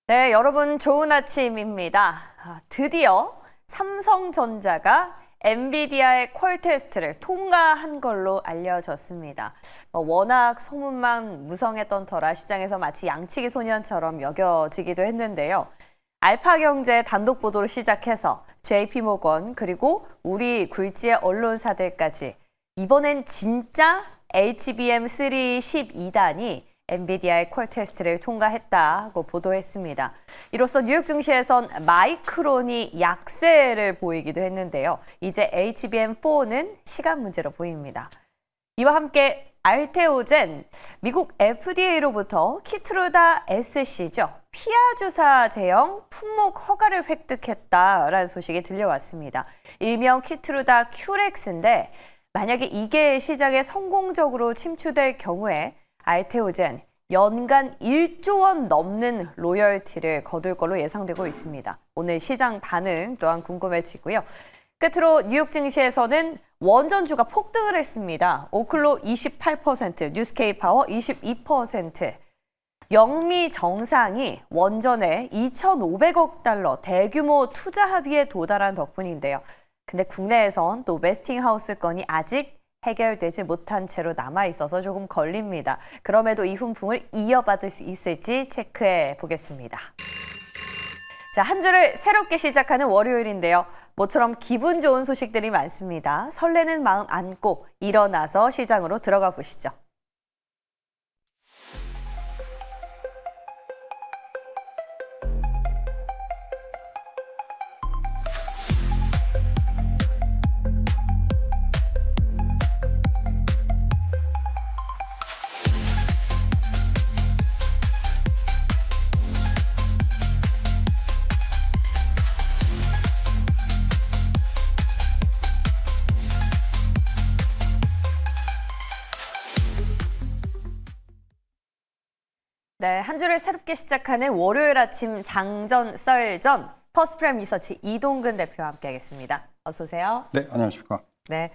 네, 여러분 좋은 아침입니다. 드디어 삼성전자가 엔비디아의 퀄 테스트를 통과한 걸로 알려졌습니다. 워낙 소문만 무성했던 터라 시장에서 마치 양치기 소년처럼 여겨지기도 했는데요. 알파경제 단독 보도를 시작해서 JP모건 그리고 우리 굴지의 언론사들까지 이번엔 진짜 HBM3 12단이 엔비디아의 퀄 테스트를 통과했다고 보도했습니다. 이로써 뉴욕 증시에선 마이크론이 약세를 보이기도 했는데요. 이제 HBM4는 시간 문제로 보입니다. 이와 함께 알테오젠, 미국 FDA로부터 키트루다 SC죠. 피하 주사 제형 품목 허가를 획득했다라는 소식이 들려왔습니다. 일명 키트루다 큐렉스인데 만약에 이게 시장에 성공적으로 침투될 경우에 알테오젠 연간 1조 원 넘는 로열티를 거둘 걸로 예상되고 있습니다. 오늘 시장 반응 또한 궁금해지고요. 끝으로 뉴욕 증시에서는 원전주가 폭등을 했습니다. 오클로 28%, 뉴스케이파워 22%. 영미 정상이 원전에 2,500억 달러 대규모 투자 합의에 도달한 덕분인데요. 근데 국내에선 또 웨스팅하우스 건이 아직 해결되지 못한 채로 남아있어서 조금 걸립니다. 그럼에도 이 훈풍을 이어받을 수 있을지 체크해 보겠습니다. 자, 한 주를 새롭게 시작하는 월요일인데요. 모처럼 기분 좋은 소식들이 많습니다. 설레는 마음 안고 일어나서 시장으로 들어가 보시죠. 네, 한 주를 새롭게 시작하는 월요일 아침 장전 썰전 퍼스트프라임 리서치 이동근 대표와 함께하겠습니다. 어서 오세요. 네, 안녕하십니까. 네,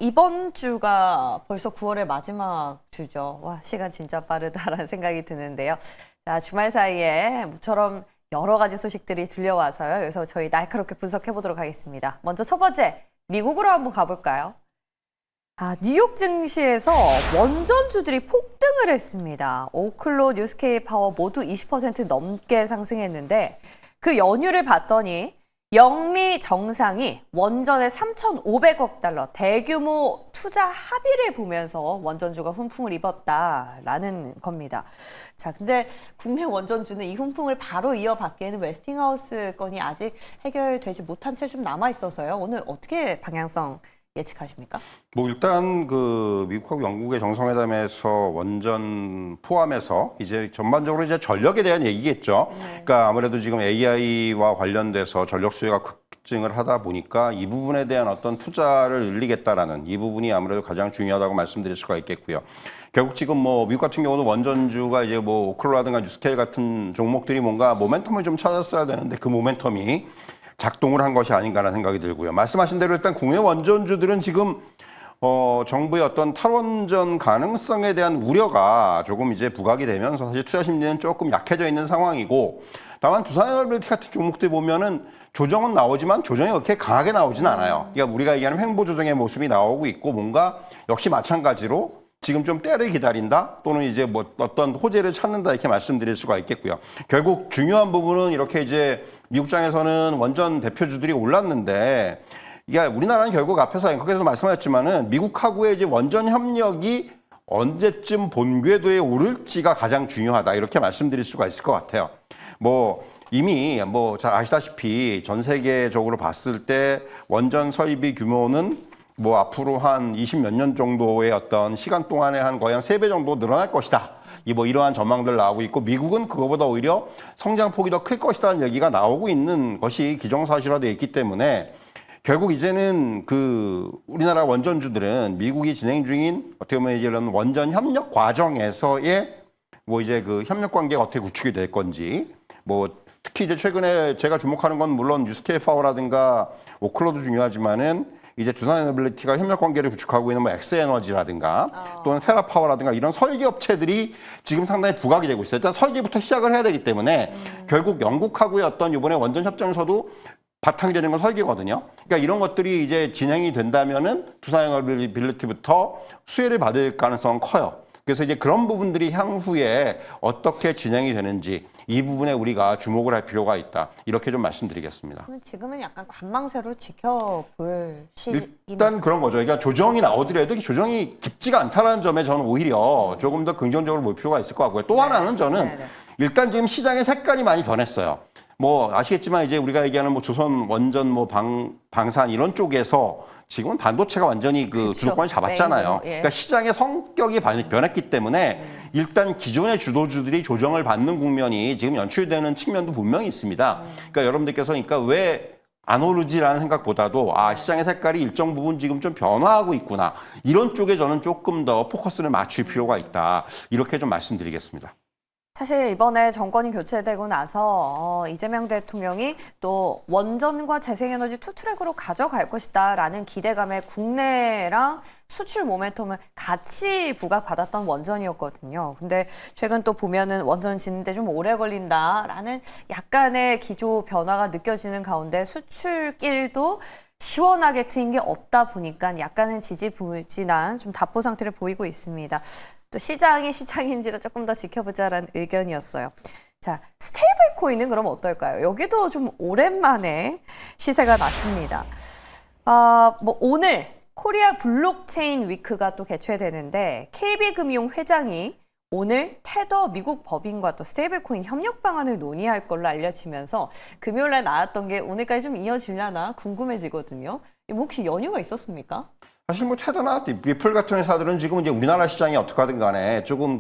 이번 주가 벌써 9월의 마지막 주죠. 와, 시간 진짜 빠르다라는 생각이 드는데요. 자, 주말 사이에 모처럼 여러 가지 소식들이 들려와서요. 그래서 저희 날카롭게 분석해 보도록 하겠습니다. 먼저 첫 번째, 미국으로 한번 가볼까요? 뉴욕 증시에서 원전주들이 폭등을 했습니다. 오클로, 뉴스케이파워 모두 20% 넘게 상승했는데 그 연휴를 봤더니 영미 정상이 원전에 3,500억 달러 대규모 투자 합의를 보면서 원전주가 훈풍을 입었다라는 겁니다. 자, 근데 국내 원전주는 이 훈풍을 바로 이어받기에는 웨스팅하우스 건이 아직 해결되지 못한 채 좀 남아 있어서요. 오늘 어떻게 방향성 예측하십니까? 뭐 일단 그 미국하고 영국의 정상회담에서 원전 포함해서 이제 전반적으로 이제 전력에 대한 얘기겠죠. 그러니까 아무래도 지금 AI와 관련돼서 전력 수요가 급증을 하다 보니까 이 부분에 대한 어떤 투자를 늘리겠다라는 이 부분이 아무래도 가장 중요하다고 말씀드릴 수가 있겠고요. 결국 지금 뭐 미국 같은 경우는 원전주가 이제 뭐 오클로라든가 뉴스케일 같은 종목들이 뭔가 모멘텀을 좀 찾았어야 되는데 그 모멘텀이 작동을 한 것이 아닌가라는 생각이 들고요. 말씀하신 대로 일단 국내 원전주들은 지금 정부의 어떤 탈원전 가능성에 대한 우려가 조금 이제 부각이 되면서 사실 투자 심리는 조금 약해져 있는 상황이고, 다만 두산에너지 같은 종목들 보면은 조정은 나오지만 조정이 그렇게 강하게 나오진 않아요. 그러니까 우리가 얘기하는 횡보 조정의 모습이 나오고 있고, 뭔가 역시 마찬가지로 지금 좀 때를 기다린다 또는 이제 뭐 어떤 호재를 찾는다 이렇게 말씀드릴 수가 있겠고요. 결국 중요한 부분은 이렇게 이제 미국장에서는 원전 대표주들이 올랐는데, 이게 우리나라는 결국 앞에서 앵커께서 말씀하셨지만은 미국하고의 이제 원전 협력이 언제쯤 본궤도에 오를지가 가장 중요하다 이렇게 말씀드릴 수가 있을 것 같아요. 뭐 이미 뭐 잘 아시다시피 전 세계적으로 봤을 때 원전 설비 규모는 뭐 앞으로 한 20 몇 년 정도의 어떤 시간 동안에 한 거의 한 3배 정도 늘어날 것이다. 뭐 이러한 전망들 나오고 있고, 미국은 그거보다 오히려 성장폭이 더 클 것이라는 얘기가 나오고 있는 것이 기정사실화되어 있기 때문에 결국 이제는 그 우리나라 원전주들은 미국이 진행 중인 어떻게 보면 이런 원전 협력 과정에서의 뭐 이제 그 협력 관계가 어떻게 구축이 될 건지, 뭐 특히 이제 최근에 제가 주목하는 건 물론 뉴스케이파워라든가 오클로도 중요하지만은 이제 두산에너빌리티가 협력 관계를 구축하고 있는 뭐 엑스에너지라든가 또는 테라파워라든가 이런 설계 업체들이 지금 상당히 부각이 되고 있어요. 일단 설계부터 시작을 해야 되기 때문에 결국 영국하고의 어떤 이번에 원전 협정에서도 바탕이 되는 건 설계거든요. 그러니까 이런 것들이 이제 진행이 된다면은 두산에너빌리티부터 수혜를 받을 가능성은 커요. 그래서 이제 그런 부분들이 향후에 어떻게 진행이 되는지 이 부분에 우리가 주목을 할 필요가 있다. 이렇게 좀 말씀드리겠습니다. 지금은 약간 관망세로 지켜볼 시기. 일단 그런 거죠. 그러니까 조정이 나오더라도 조정이 깊지가 않다는 점에 저는 오히려 조금 더 긍정적으로 볼 필요가 있을 것 같고요. 또 하나는 저는 네네. 일단 지금 시장의 색깔이 많이 변했어요. 뭐 아시겠지만 이제 우리가 얘기하는 뭐 조선 원전 뭐 방산 이런 쪽에서 지금은 반도체가 완전히 그 주도권을 잡았잖아요. 예. 그러니까 시장의 성격이 변했기 때문에 일단 기존의 주도주들이 조정을 받는 국면이 지금 연출되는 측면도 분명히 있습니다. 그러니까 여러분들께서 그러니까 왜 안 오르지라는 생각보다도 시장의 색깔이 일정 부분 지금 좀 변화하고 있구나. 이런 쪽에 저는 조금 더 포커스를 맞출 필요가 있다. 이렇게 좀 말씀드리겠습니다. 사실 이번에 정권이 교체되고 나서 이재명 대통령이 또 원전과 재생에너지 투트랙으로 가져갈 것이다라는 기대감에 국내랑 수출 모멘텀을 같이 부각받았던 원전이었거든요. 근데 최근 또 보면은 원전 짓는데 좀 오래 걸린다라는 약간의 기조 변화가 느껴지는 가운데 수출길도 시원하게 트인 게 없다 보니까 약간은 지지부진한 좀 답보 상태를 보이고 있습니다. 또 시장이 시장인지를 조금 더 지켜보자라는 의견이었어요. 자, 스테이블 코인은 그럼 어떨까요? 여기도 좀 오랜만에 시세가 났습니다. 뭐 오늘 코리아 블록체인 위크가 또 개최되는데 KB금융 회장이 오늘 테더 미국 법인과 또 스테이블 코인 협력 방안을 논의할 걸로 알려지면서 금요일날 나왔던 게 오늘까지 좀 이어지려나 궁금해지거든요. 혹시 연유가 있었습니까? 사실 뭐 테더나 리플 같은 회사들은 지금 이제 우리나라 시장이 어떻게 하든 간에 조금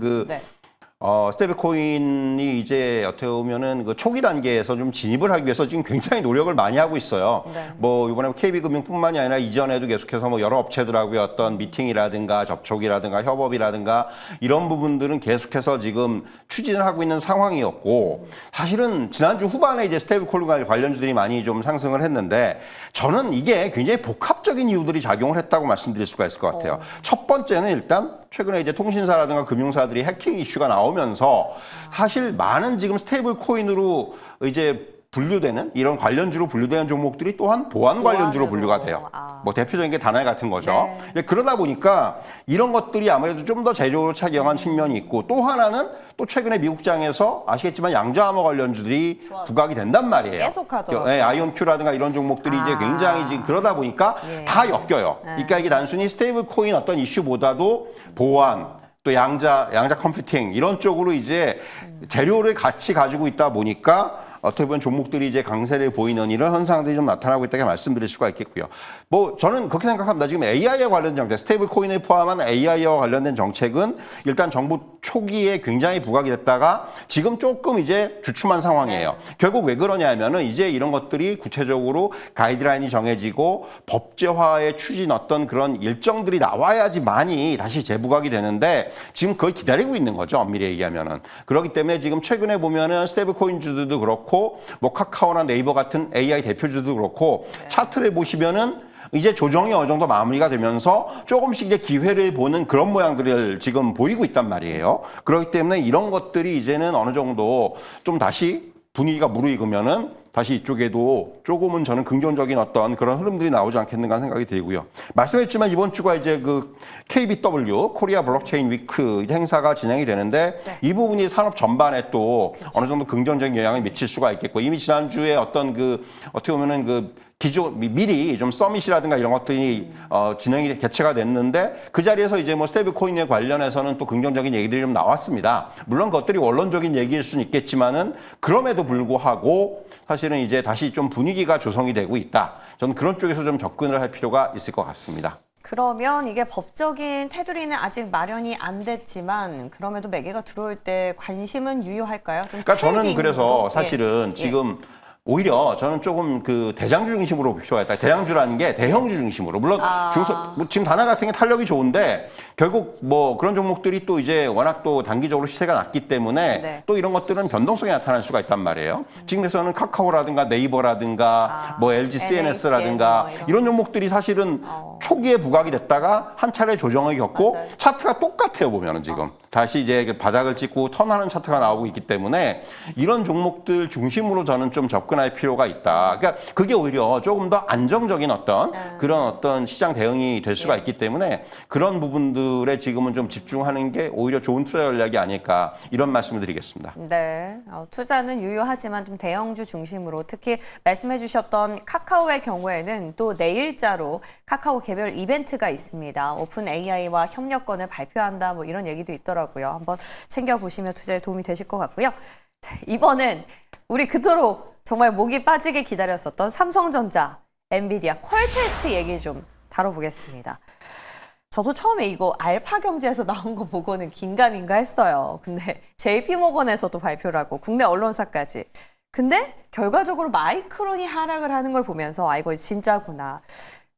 스테이블 코인이 이제 어떻게 보면은 그 초기 단계에서 좀 진입을 하기 위해서 지금 굉장히 노력을 많이 하고 있어요. 네. 뭐 이번에 KB금융뿐만이 아니라 이전에도 계속해서 뭐 여러 업체들하고의 어떤 미팅이라든가 접촉이라든가 협업이라든가 이런 부분들은 계속해서 지금 추진을 하고 있는 상황이었고 사실은 지난주 후반에 이제 스테이블 코인 관련주들이 많이 좀 상승을 했는데 저는 이게 굉장히 복합적인 이유들이 작용을 했다고 말씀드릴 수가 있을 것 같아요. 첫 번째는 일단 최근에 이제 통신사라든가 금융사들이 해킹 이슈가 나오면서 사실 많은 지금 스테이블 코인으로 이제 분류되는 이런 관련주로 분류되는 종목들이 또한 보안 관련주로 분류가 돼요. 뭐 대표적인 게 다나이 같은 거죠. 네. 그러다 보니까 이런 것들이 아무래도 좀 더 재료로 착용한 측면이 있고 또 하나는 또 최근에 미국장에서 아시겠지만 양자암호 관련주들이 부각이 된단 말이에요. 계속 하더라고요. 네, 아이온큐라든가 이런 종목들이 이제 굉장히 지금 그러다 보니까 다 엮여요. 그러니까 이게 단순히 스테이블 코인 어떤 이슈보다도 보안 또 양자 컴퓨팅 이런 쪽으로 이제 재료를 같이 가지고 있다 보니까 어떻게 보면 종목들이 이제 강세를 보이는 이런 현상들이 좀 나타나고 있다고 말씀드릴 수가 있겠고요. 뭐 저는 그렇게 생각합니다. 지금 AI와 관련된 정책, 스테이블 코인을 포함한 AI와 관련된 정책은 일단 정부 초기에 굉장히 부각이 됐다가 지금 조금 이제 주춤한 상황이에요. 결국 왜 그러냐면은 이제 이런 것들이 구체적으로 가이드라인이 정해지고 법제화의 추진 어떤 그런 일정들이 나와야지 많이 다시 재부각이 되는데 지금 그걸 기다리고 있는 거죠. 엄밀히 얘기하면은. 그렇기 때문에 지금 최근에 보면은 스테이블 코인주들도 그렇고 뭐 카카오나 네이버 같은 AI 대표주도 그렇고 차트를 보시면은 이제 조정이 어느 정도 마무리가 되면서 조금씩 이제 기회를 보는 그런 모양들을 지금 보이고 있단 말이에요. 그렇기 때문에 이런 것들이 이제는 어느 정도 좀 다시 분위기가 무르익으면은 다시 이쪽에도 조금은 저는 긍정적인 어떤 그런 흐름들이 나오지 않겠는가 생각이 들고요. 말씀했지만 이번 주가 이제 그 KBW 코리아 블록체인 위크 행사가 진행이 되는데 이 부분이 산업 전반에 또 어느 정도 긍정적인 영향을 미칠 수가 있겠고 이미 지난주에 어떤 그 어떻게 보면은 그 미리 좀 서밋이라든가 이런 것들이 진행이 개최가 됐는데 그 자리에서 이제 뭐 스테이블 코인에 관련해서는 또 긍정적인 얘기들이 좀 나왔습니다. 물론 그것들이 원론적인 얘기일 수는 있겠지만은 그럼에도 불구하고 사실은 이제 다시 좀 분위기가 조성이 되고 있다. 저는 그런 쪽에서 좀 접근을 할 필요가 있을 것 같습니다. 그러면 이게 법적인 테두리는 아직 마련이 안 됐지만 그럼에도 매개가 들어올 때 관심은 유효할까요? 그러니까 저는 그래서 사실은 지금 오히려 저는 조금 그 대장주 중심으로 봅시다. 대장주라는 게 대형주 중심으로. 물론 뭐 지금 다나 같은 게 탄력이 좋은데 결국 뭐 그런 종목들이 또 이제 워낙 또 단기적으로 시세가 낮기 때문에 네. 또 이런 것들은 변동성이 나타날 수가 있단 말이에요. 지금에서는 카카오라든가 네이버라든가 뭐 LG CNS라든가 뭐 이런 종목들이 사실은 초기에 부각이 됐다가 한 차례 조정을 겪고 맞아요. 차트가 똑같아요, 보면은 지금. 다시 이제 바닥을 찍고 턴하는 차트가 나오고 있기 때문에 이런 종목들 중심으로 저는 좀 접근할 필요가 있다. 그러니까 그게 오히려 조금 더 안정적인 어떤 그런 어떤 시장 대응이 될 수가 있기 때문에 그런 부분들에 지금은 좀 집중하는 게 오히려 좋은 투자 전략이 아닐까 이런 말씀을 드리겠습니다. 네, 투자는 유효하지만 좀 대형주 중심으로 특히 말씀해 주셨던 카카오의 경우에는 또 내일자로 카카오 개별 이벤트가 있습니다. 오픈 AI와 협력권을 발표한다 뭐 이런 얘기도 있더라고요. 한번 챙겨보시면 투자에 도움이 되실 것 같고요. 자, 이번엔 우리 그토록 정말 목이 빠지게 기다렸었던 삼성전자, 엔비디아 퀄 테스트 얘기 좀 다뤄보겠습니다. 저도 처음에 이거 알파경제에서 나온 거 보고는 긴가민가 했어요. 근데 JP모건에서도 발표를 하고 국내 언론사까지. 근데 결과적으로 마이크론이 하락을 하는 걸 보면서 아 이거 진짜구나.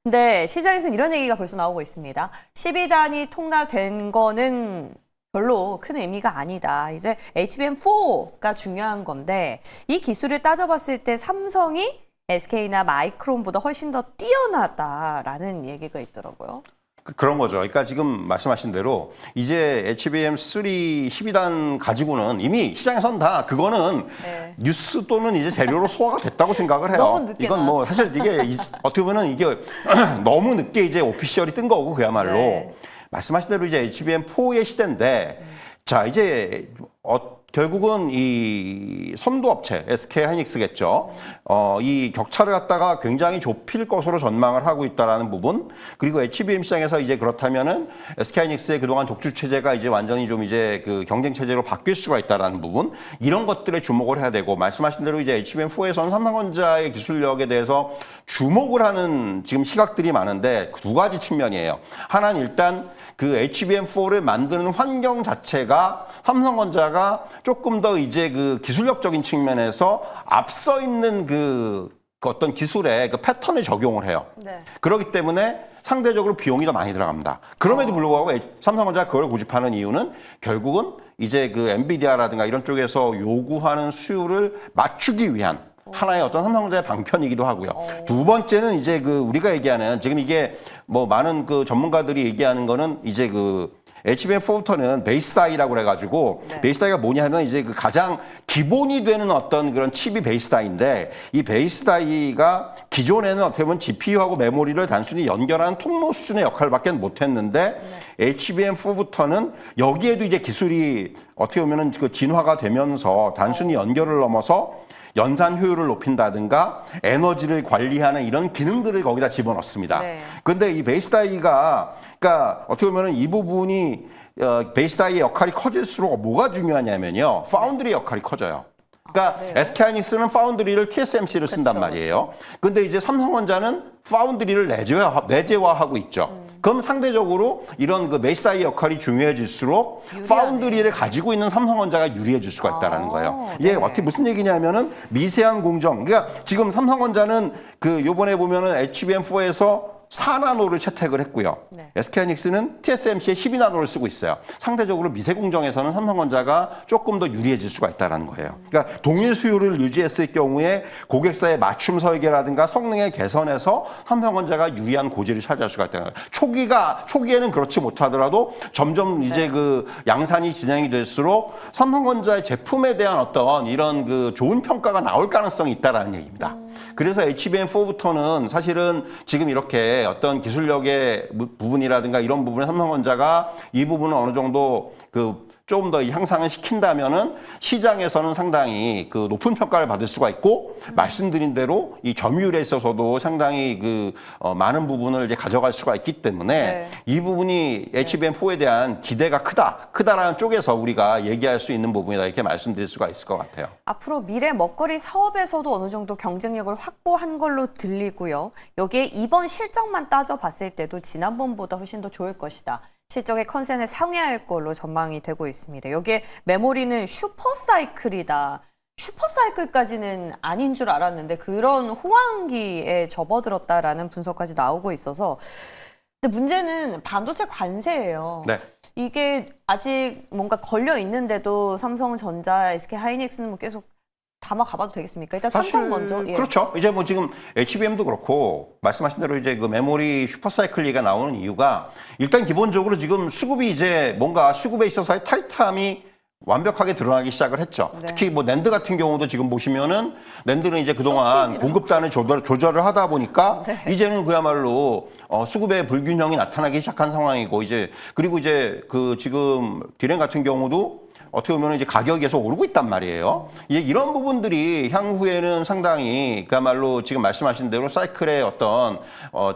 근데 시장에서는 이런 얘기가 벌써 나오고 있습니다. 12단이 통과된 거는 별로 큰 의미가 아니다. 이제 HBM4가 중요한 건데 이 기술을 따져봤을 때 삼성이 SK나 마이크론보다 훨씬 더 뛰어나다라는 얘기가 있더라고요. 그런 거죠. 그러니까 지금 말씀하신 대로 이제 HBM3 12단 가지고는 이미 시장에선 다 그거는 네. 뉴스 또는 이제 재료로 소화가 됐다고 생각을 해요. 너무 늦게 이건 뭐 사실 이게 어떻게 보면 이게 너무 늦게 이제 오피셜이 뜬 거고 그야말로 네. 말씀하신 대로 이제 HBM4의 시대인데 자 이제 결국은 이 선도업체 SK 하이닉스겠죠. 이 격차를 갖다가 굉장히 좁힐 것으로 전망을 하고 있다라는 부분. 그리고 HBM 시장에서 이제 그렇다면은 SK 하이닉스의 그동안 독주 체제가 이제 완전히 좀 이제 그 경쟁 체제로 바뀔 수가 있다라는 부분. 이런 것들에 주목을 해야 되고 말씀하신 대로 이제 HBM4에서는 삼성전자의 기술력에 대해서 주목을 하는 지금 시각들이 많은데 두 가지 측면이에요. 하나는 일단 그 HBM4를 만드는 환경 자체가 삼성전자가 조금 더 이제 그 기술력적인 측면에서 앞서 있는 그 어떤 기술의 그 패턴을 적용을 해요. 네. 그렇기 때문에 상대적으로 비용이 더 많이 들어갑니다. 그럼에도 불구하고 삼성전자가 그걸 고집하는 이유는 결국은 이제 그 엔비디아라든가 이런 쪽에서 요구하는 수요를 맞추기 위한 하나의 어떤 삼성전자의 방편이기도 하고요. 두 번째는 이제 그 우리가 얘기하는 지금 이게 뭐 많은 그 전문가들이 얘기하는 거는 이제 그 HBM4부터는 베이스 다이라고 그래가지고 네. 베이스 다이가 뭐냐면 이제 그 가장 기본이 되는 어떤 그런 칩이 베이스 다이인데 이 베이스 다이가 기존에는 어떻게 보면 GPU하고 메모리를 단순히 연결하는 통로 수준의 역할밖에 못했는데 HBM4부터는 여기에도 이제 기술이 어떻게 보면은 그 진화가 되면서 단순히 연결을 넘어서 연산 효율을 높인다든가 에너지를 관리하는 이런 기능들을 거기다 집어넣습니다. 네. 그런데 이 베이스 다이가 그러니까 어떻게 보면 이 부분이 베이스 다이의 역할이 커질수록 뭐가 중요하냐면요. 파운드리 역할이 커져요. 그러니까 SK 하이닉스는 파운드리를 TSMC를 쓴단 말이에요. 근데 이제 삼성전자는 파운드리를 내재화하고 있죠. 그럼 상대적으로 이런 그 베이스 다이 역할이 중요해질수록 유리하네. 파운드리를 가지고 있는 삼성전자가 유리해질 수가 있다는 거예요. 이게 네. 어떻게 무슨 얘기냐면은 미세한 공정. 그러니까 지금 삼성전자는 그 요번에 보면은 HBM4에서 4나노를 채택을 했고요. 네. SK하이닉스는 TSMC의 12나노를 쓰고 있어요. 상대적으로 미세 공정에서는 삼성전자가 조금 더 유리해질 수가 있다는 거예요. 그러니까 동일 수요를 유지했을 경우에 고객사의 맞춤 설계라든가 성능의 개선에서 삼성전자가 유리한 고지를 차지할 수가 있다는 거예요. 초기에는 그렇지 못하더라도 점점 이제 그 양산이 진행이 될수록 삼성전자의 제품에 대한 어떤 이런 그 좋은 평가가 나올 가능성이 있다라는 얘기입니다. 그래서 HBM4부터는 사실은 지금 이렇게 어떤 기술력의 부분이라든가 이런 부분에 삼성전자가 이 부분을 어느 정도 조금 더 향상을 시킨다면은 시장에서는 상당히 그 높은 평가를 받을 수가 있고 말씀드린 대로 이 점유율에 있어서도 상당히 많은 부분을 이제 가져갈 수가 있기 때문에 네. 이 부분이 HBM4에 대한 기대가 크다라는 쪽에서 우리가 얘기할 수 있는 부분이다 이렇게 말씀드릴 수가 있을 것 같아요. 앞으로 미래 먹거리 사업에서도 어느 정도 경쟁력을 확보한 걸로 들리고요. 여기에 이번 실적만 따져봤을 때도 지난번보다 훨씬 더 좋을 것이다. 실적의 컨센에 상회할 걸로 전망이 되고 있습니다. 여기에 메모리는 슈퍼사이클이다. 슈퍼사이클까지는 아닌 줄 알았는데 그런 호황기에 접어들었다라는 분석까지 나오고 있어서 근데 문제는 반도체 관세예요. 네. 이게 아직 뭔가 걸려 있는데도 삼성전자, SK하이닉스는 뭐 계속 담아가봐도 되겠습니까? 일단 삼성 먼저. 예. 그렇죠. 이제 뭐 지금 HBM도 그렇고 말씀하신 대로 이제 그 메모리 슈퍼사이클 얘기가 나오는 이유가 일단 기본적으로 지금 수급이 이제 뭔가 수급에 있어서의 타이트함이 완벽하게 드러나기 시작을 했죠. 네. 특히 뭐 낸드 같은 경우도 지금 보시면은 낸드는 이제 그동안 섞이지는 공급단을 조절을 하다 보니까 네. 이제는 그야말로 수급의 불균형이 나타나기 시작한 상황이고 이제 그리고 이제 그 지금 디램 같은 경우도 어떻게 보면 이제 가격이 계속 오르고 있단 말이에요. 이런 부분들이 향후에는 상당히 그야말로 지금 말씀하신 대로 사이클의 어떤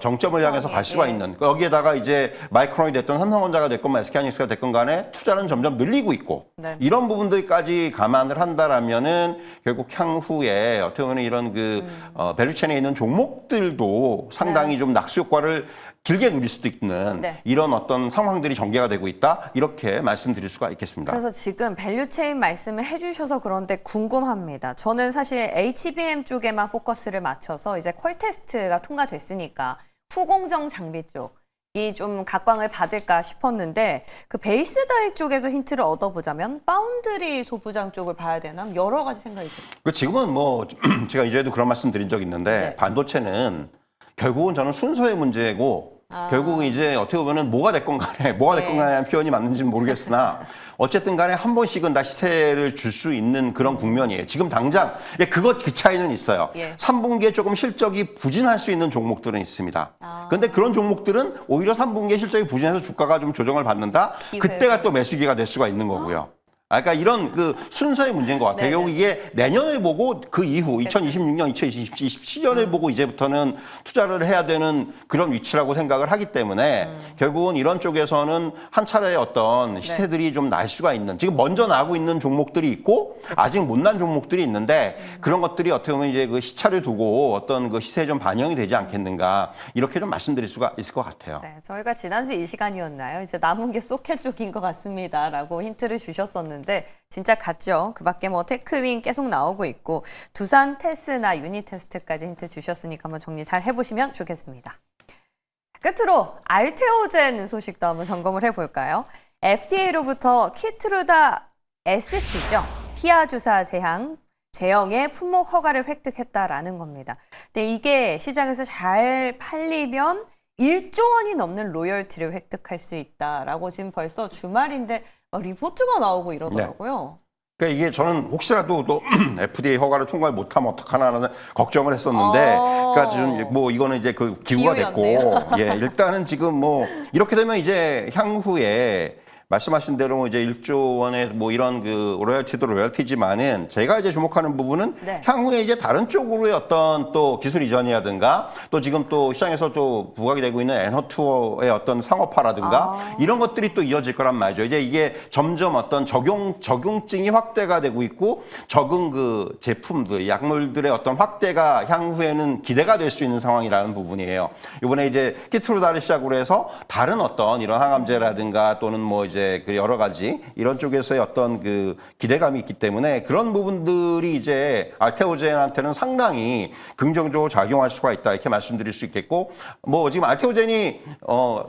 정점을 향해서 갈 수가 있는 여기에다가 이제 마이크론이 됐던 삼성전자가 됐건 SK하이닉스가 됐건 간에 투자는 점점 늘리고 있고 네. 이런 부분들까지 감안을 한다라면은 결국 향후에 어떻게 보면 이런 그 밸류체인에 있는 종목들도 상당히 좀 낙수 효과를 길게 누릴 수도 있는 네. 이런 어떤 상황들이 전개가 되고 있다 이렇게 말씀드릴 수가 있겠습니다. 그래서 지금 밸류체인 말씀을 해주셔서 그런데 궁금합니다. 저는 사실 HBM 쪽에만 포커스를 맞춰서 이제 퀄 테스트가 통과됐으니까 후공정 장비 쪽이 좀 각광을 받을까 싶었는데 그 베이스 다이 쪽에서 힌트를 얻어보자면 파운드리 소부장 쪽을 봐야 되나 여러 가지 생각이 들어요. 그 지금은 뭐 제가 이전에도 그런 말씀 드린 적 있는데 네. 반도체는 결국은 저는 순서의 문제고 결국은 이제 어떻게 보면은 뭐가 됐건 간에 하는 표현이 맞는지는 모르겠으나 어쨌든 간에 한 번씩은 다 시세를 줄 수 있는 그런 국면이에요. 지금 당장 그 차이는 있어요. 예. 3분기에 조금 실적이 부진할 수 있는 종목들은 있습니다. 그런데 그런 종목들은 오히려 3분기에 실적이 부진해서 주가가 좀 조정을 받는다. 그때가 또 매수기가 될 수가 있는 거고요. 그러니까 이런 그 순서의 문제인 것 같아요. 네네. 결국 이게 내년을 보고 그 이후 2026년, 2027년을 보고 이제부터는 투자를 해야 되는 그런 위치라고 생각을 하기 때문에 결국은 이런 쪽에서는 한 차례의 어떤 시세들이 좀 날 수가 있는 지금 먼저 나고 있는 종목들이 있고 아직 못 난 종목들이 있는데 그런 것들이 어떻게 보면 이제 그 시차를 두고 어떤 그 시세에 좀 반영이 되지 않겠는가 이렇게 좀 말씀드릴 수가 있을 것 같아요. 네, 저희가 지난주 이 시간이었나요? 이제 남은 게 소켓 쪽인 것 같습니다라고 힌트를 주셨었는데 진짜 같죠. 그 밖에 뭐 테크윈 계속 나오고 있고 두산 테스나 유니테스트까지 힌트 주셨으니까 한번 정리 잘 해보시면 좋겠습니다. 끝으로 알테오젠 소식도 한번 점검을 해볼까요? FDA로부터 키트루다 SC죠. 피하 주사 제형의 품목 허가를 획득했다라는 겁니다. 근데 이게 시장에서 잘 팔리면 1조 원이 넘는 로열티를 획득할 수 있다라고 지금 벌써 주말인데 리포트가 나오고 이러더라고요. 그러니까 이게 저는 혹시라도 또 FDA 허가를 통과를 못하면 어떡하나라는 걱정을 했었는데, 그러니까 지금 뭐 이거는 이제 그 기구가 됐고, 예, 일단은 지금 뭐 이렇게 되면 이제 향후에 말씀하신 대로 이제 1조 원의 뭐 이런 그 로열티도 로열티지만은 제가 이제 주목하는 부분은 네. 향후에 이제 다른 쪽으로의 어떤 또 기술 이전이라든가 또 지금 또 시장에서 또 부각이 되고 있는 에너투어의 어떤 상업화라든가 이런 것들이 또 이어질 거란 말이죠. 이제 이게 점점 어떤 적용증이 확대가 되고 있고 적응 그 제품들, 약물들의 어떤 확대가 향후에는 기대가 될 수 있는 상황이라는 부분이에요. 이번에 이제 키트루다를 시작으로 해서 다른 어떤 이런 항암제라든가 또는 뭐 이제 그 여러 가지 이런 쪽에서의 어떤 그 기대감이 있기 때문에 그런 부분들이 이제 알테오젠한테는 상당히 긍정적으로 작용할 수가 있다 이렇게 말씀드릴 수 있겠고 뭐 지금 알테오젠이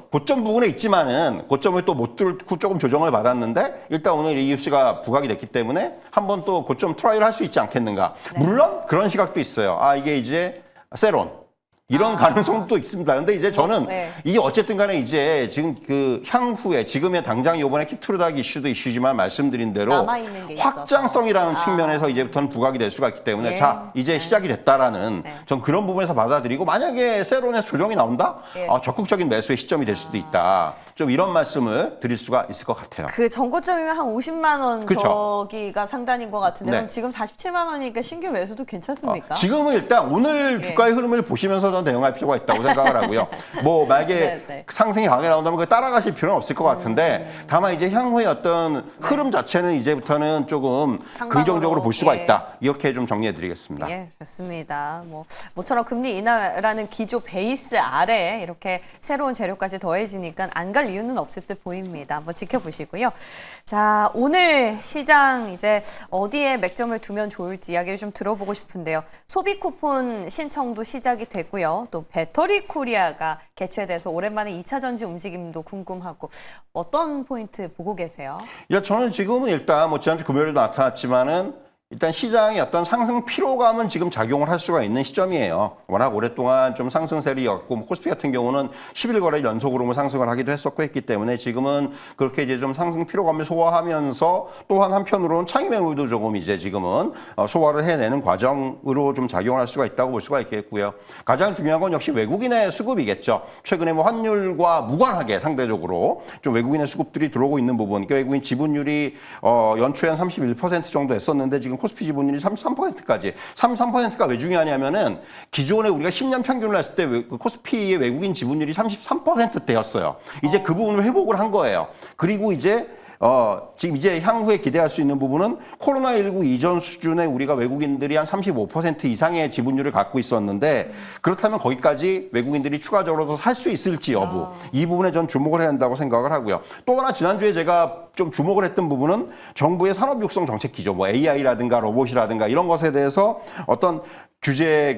고점 부분에 있지만은 고점을 또 못 뚫고 조금 조정을 받았는데 일단 오늘 이 뉴스가 부각이 됐기 때문에 한번 또 고점 트라이를 할 수 있지 않겠는가. 네. 물론 그런 시각도 있어요. 이게 이제 세론 이런 가능성도 있습니다. 근데 이제 저는 이게 어쨌든 간에 이제 지금 그 향후에 지금의 당장 이번에 키트루다 이슈도 이슈지만 말씀드린 대로 확장성이라는 측면에서 이제부터는 부각이 될 수가 있기 때문에 자, 이제 시작이 됐다라는 전 그런 부분에서 받아들이고 만약에 세론에서 조정이 나온다? 적극적인 매수의 시점이 될 수도 있다. 좀 이런 말씀을 드릴 수가 있을 것 같아요. 그 전고점이면 한 50만 원 그쵸? 저기가 상단인 것 같은데 그럼 지금 47만 원이니까 신규 매수도 괜찮습니까? 지금은 일단 오늘 주가의 흐름을 보시면서 더 대응할 필요가 있다고 생각을 하고요. 뭐 만약에 네, 네. 상승이 강하게 나온다면 그 따라가실 필요는 없을 것 같은데 다만 이제 향후의 어떤 흐름 자체는 이제부터는 조금 상방으로, 긍정적으로 볼 수가 예. 있다. 이렇게 좀 정리해드리겠습니다. 예, 좋습니다. 모처럼 금리 인하라는 기조 베이스 아래에 이렇게 새로운 재료까지 더해지니까 안 갈 이유는 없을 듯 보입니다. 한번 지켜보시고요. 자, 오늘 시장 이제 어디에 맥점을 두면 좋을지 이야기를 좀 들어보고 싶은데요. 소비 쿠폰 신청도 시작이 됐고요. 또 배터리 코리아가 개최돼서 오랜만에 2차 전지 움직임도 궁금하고 어떤 포인트 보고 계세요? 야, 저는 지금은 일단 뭐 지난주 금요일에도 나타났지만은 일단 시장의 어떤 상승 피로감은 지금 작용을 할 수가 있는 시점이에요. 워낙 오랫동안 좀 상승세를 이어갔고 뭐 코스피 같은 경우는 10일 거래 연속으로 뭐 상승을 하기도 했었고 했기 때문에 지금은 그렇게 이제 좀 상승 피로감을 소화하면서 또한 한편으로는 차익 매물도 조금 이제 지금은 소화를 해내는 과정으로 좀 작용을 할 수가 있다고 볼 수가 있겠고요. 가장 중요한 건 역시 외국인의 수급이겠죠. 최근에 뭐 환율과 무관하게 상대적으로 좀 외국인의 수급들이 들어오고 있는 부분, 그러니까 외국인 지분율이 연초에 한 31% 정도 했었는데 지금 코스피 지분율이 33%까지. 33%가 왜 중요하냐면은 기존에 우리가 10년 평균을 했을 때 코스피의 외국인 지분율이 33%대였어요. 이제 그 부분을 회복을 한 거예요. 그리고 이제 지금 이제 향후에 기대할 수 있는 부분은 코로나19 이전 수준의 우리가 외국인들이 한 35% 이상의 지분율을 갖고 있었는데 그렇다면 거기까지 외국인들이 추가적으로 살 수 있을지 여부 이 부분에 전 주목을 해야 한다고 생각을 하고요. 또 하나 지난주에 제가 좀 주목을 했던 부분은 정부의 산업 육성 정책 기조, 뭐 AI라든가 로봇이라든가 이런 것에 대해서 어떤 규제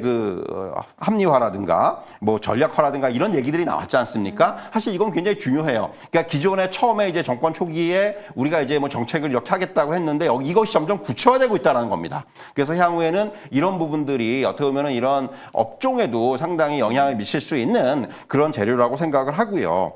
합리화라든가 뭐 전략화라든가 이런 얘기들이 나왔지 않습니까? 사실 이건 굉장히 중요해요. 그러니까 기존에 처음에 이제 정권 초기에 우리가 이제 뭐 정책을 이렇게 하겠다고 했는데 이것이 점점 구체화되고 있다는 겁니다. 그래서 향후에는 이런 부분들이 어떻게 보면은 이런 업종에도 상당히 영향을 미칠 수 있는 그런 재료라고 생각을 하고요.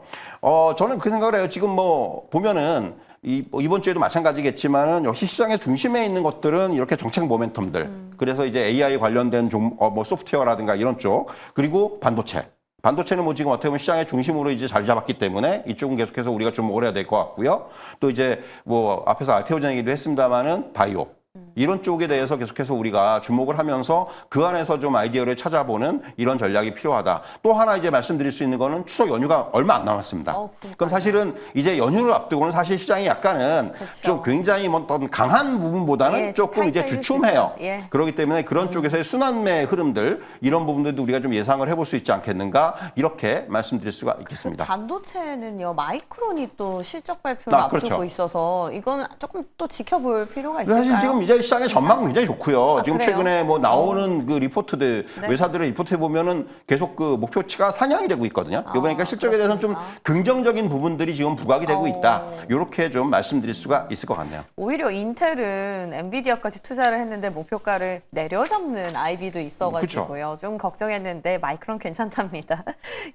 저는 그 생각을 해요. 지금 뭐 보면은 이번 주에도 마찬가지겠지만은 역시 시장의 중심에 있는 것들은 이렇게 정책 모멘텀들. 그래서 이제 AI 관련된 뭐 소프트웨어라든가 이런 쪽 그리고 반도체. 반도체는 뭐 지금 어떻게 보면 시장의 중심으로 이제 자리 잡았기 때문에 이쪽은 계속해서 우리가 주목을 해야 될 것 같고요. 또 이제 뭐 앞에서 알테오전 얘기도 했습니다만은 바이오. 이런 쪽에 대해서 계속해서 우리가 주목을 하면서 그 안에서 좀 아이디어를 찾아보는 이런 전략이 필요하다. 또 하나 이제 말씀드릴 수 있는 거는 추석 연휴가 얼마 안 남았습니다. 그럼 사실은 이제 연휴를 앞두고는 사실 시장이 약간은 그렇죠. 좀 굉장히 뭐 어떤 강한 부분보다는 예, 조금 이제 타이트해질 수 주춤해요. 있어요. 예. 그렇기 때문에 그런 쪽에서의 순환매 흐름들 이런 부분들도 우리가 좀 예상을 해볼 수 있지 않겠는가 이렇게 말씀드릴 수가 있겠습니다. 반도체는요, 마이크론이 또 실적 발표를 앞두고 그렇죠. 있어서 이건 조금 또 지켜볼 필요가 있을까요? 사실 지금 이제 시장의 전망은 굉장히 좋고요. 지금 그래요? 최근에 뭐 나오는 그 리포트들, 네. 외사들의 리포트에 보면은 계속 그 목표치가 상향이 되고 있거든요. 이거 보니까 실적에 대해서는 좀 그렇습니까? 긍정적인 부분들이 지금 부각이 되고 있다. 이렇게 좀 말씀드릴 수가 있을 것 같네요. 오히려 인텔은 엔비디아까지 투자를 했는데 목표가를 내려잡는 아이비도 있어가지고요. 좀 걱정했는데 마이크론 괜찮답니다.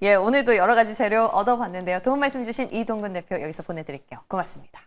예, 오늘도 여러 가지 재료 얻어봤는데요. 도움 말씀 주신 이동근 대표 여기서 보내드릴게요. 고맙습니다.